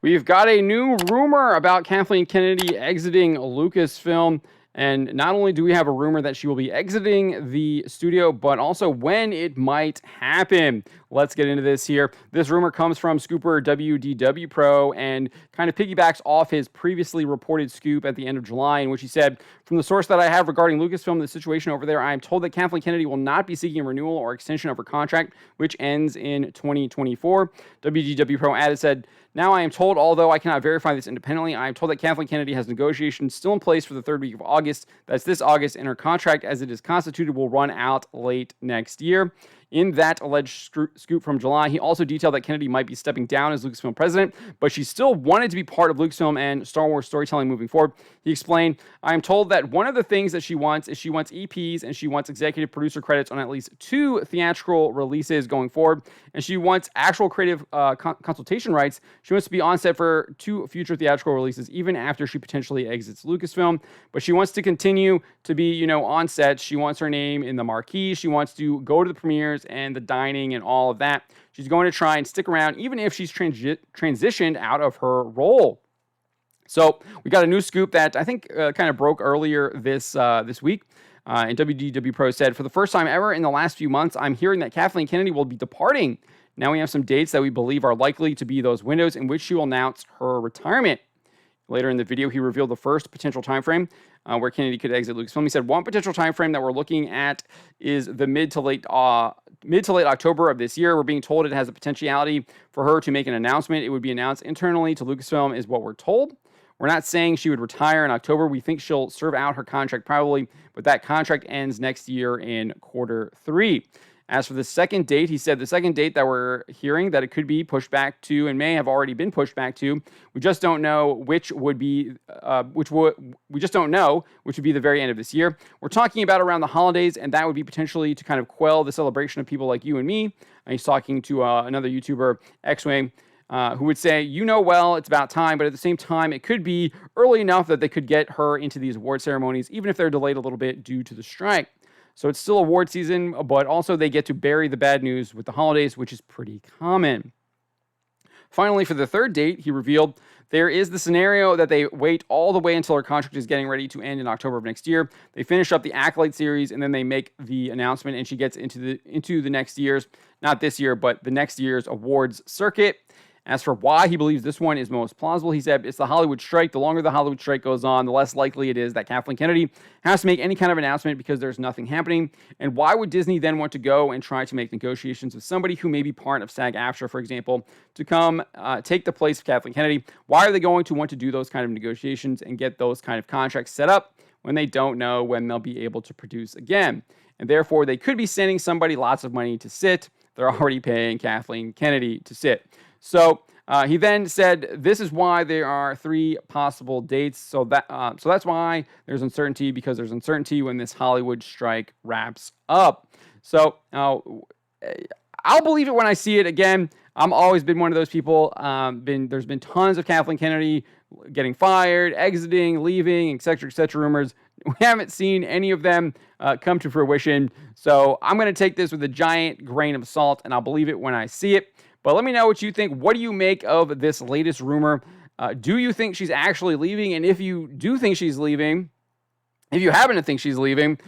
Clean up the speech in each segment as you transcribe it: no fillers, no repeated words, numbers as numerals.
We've got a new rumor about Kathleen Kennedy exiting Lucasfilm. And not only do we have a rumor that she will be exiting the studio, but also when it might happen. Let's get into this here. This rumor comes from Scooper WDW Pro and kind of piggybacks off his previously reported scoop at the end of July, in which he said, "From the source that I have regarding Lucasfilm, the situation over there, I am told that Kathleen Kennedy will not be seeking a renewal or extension of her contract, which ends in 2024. WDW Pro added, said, "Now I am told, although I cannot verify this independently, I am told that Kathleen Kennedy has negotiations still in place for the third week of August. That's this August, and her contract as it is constituted will run out late next year." In that alleged scoop from July, he also detailed that Kennedy might be stepping down as Lucasfilm president, but she still wanted to be part of Lucasfilm and Star Wars storytelling moving forward. He explained, "I am told that one of the things that she wants is she wants EPs and she wants executive producer credits on at least 2 theatrical releases going forward, and she wants actual creative consultation rights. She wants to be on set for 2 future theatrical releases, even after she potentially exits Lucasfilm, but she wants to continue to be, on set. She wants her name in the marquee. She wants to go to the premieres and the dining and all of that. She's going to try and stick around even if she's transitioned out of her role." So we got a new scoop that I think kind of broke earlier this week. And WDW Pro said, "For the first time ever in the last few months, I'm hearing that Kathleen Kennedy will be departing. Now we have some dates that we believe are likely to be those windows in which she will announce her retirement." Later in the video, he revealed the first potential time frame where Kennedy could exit Lucasfilm. He said, "One potential time frame that we're looking at is the mid to late October of this year. We're being told it has the potentiality for her to make an announcement. It would be announced internally to Lucasfilm, is what we're told. We're not saying she would retire in October. We think she'll serve out her contract probably, but that contract ends next year in Q3. As for the second date, he said the second date that we're hearing that it could be pushed back to and may have already been pushed back to, we just don't know which would be, we just don't know which would be the very end of this year. We're talking about around the holidays, and that would be potentially to kind of quell the celebration of people like you and me." And he's talking to another YouTuber, X-Wing, who would say, well, it's about time, but at the same time, it could be early enough that they could get her into these award ceremonies, even if they're delayed a little bit due to the strike. So it's still award season, but also they get to bury the bad news with the holidays, which is pretty common. Finally, for the third date, he revealed there is the scenario that they wait all the way until her contract is getting ready to end in October of next year. They finish up the Acolyte series, and then they make the announcement, and she gets into the next year's, not this year, but the next year's awards circuit. As for why he believes this one is most plausible, he said, "It's the Hollywood strike. The longer the Hollywood strike goes on, the less likely it is that Kathleen Kennedy has to make any kind of announcement because there's nothing happening. And why would Disney then want to go and try to make negotiations with somebody who may be part of SAG-AFTRA, for example, to come take the place of Kathleen Kennedy? Why are they going to want to do those kind of negotiations and get those kind of contracts set up when they don't know when they'll be able to produce again? And therefore, they could be sending somebody lots of money to sit. They're already paying Kathleen Kennedy to sit." So he then said, "This is why there are 3 possible dates. So that's why there's uncertainty, because there's uncertainty when this Hollywood strike wraps up." So I'll believe it when I see it. Again, I'm always been one of those people. There's been tons of Kathleen Kennedy getting fired, exiting, leaving, et cetera, rumors. We haven't seen any of them come to fruition. So I'm going to take this with a giant grain of salt, and I'll believe it when I see it. But let me know what you think. What do you make of this latest rumor? Do you think she's actually leaving? And if you do think she's leaving, if you happen to think she's leaving,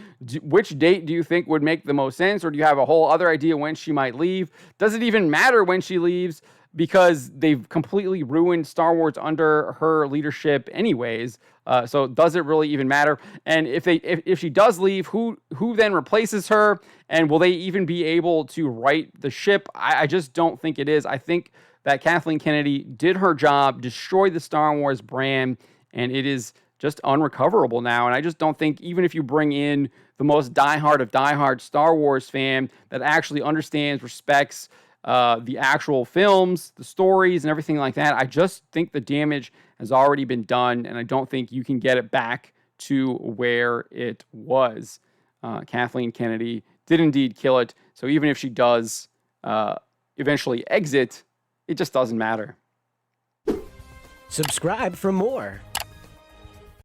which date do you think would make the most sense? Or do you have a whole other idea when she might leave? Does it even matter when she leaves? Because they've completely ruined Star Wars under her leadership anyways. So does it really even matter? And if she does leave, who then replaces her? And will they even be able to right the ship? I just don't think it is. I think that Kathleen Kennedy did her job, destroyed the Star Wars brand, and it is just unrecoverable now. And I just don't think, even if you bring in the most diehard of diehard Star Wars fan that actually understands, respects the actual films, the stories, and everything like that, I just think the damage has already been done, and I don't think you can get it back to where it was. Kathleen Kennedy did indeed kill it, so even if she does eventually exit, it just doesn't matter. Subscribe for more.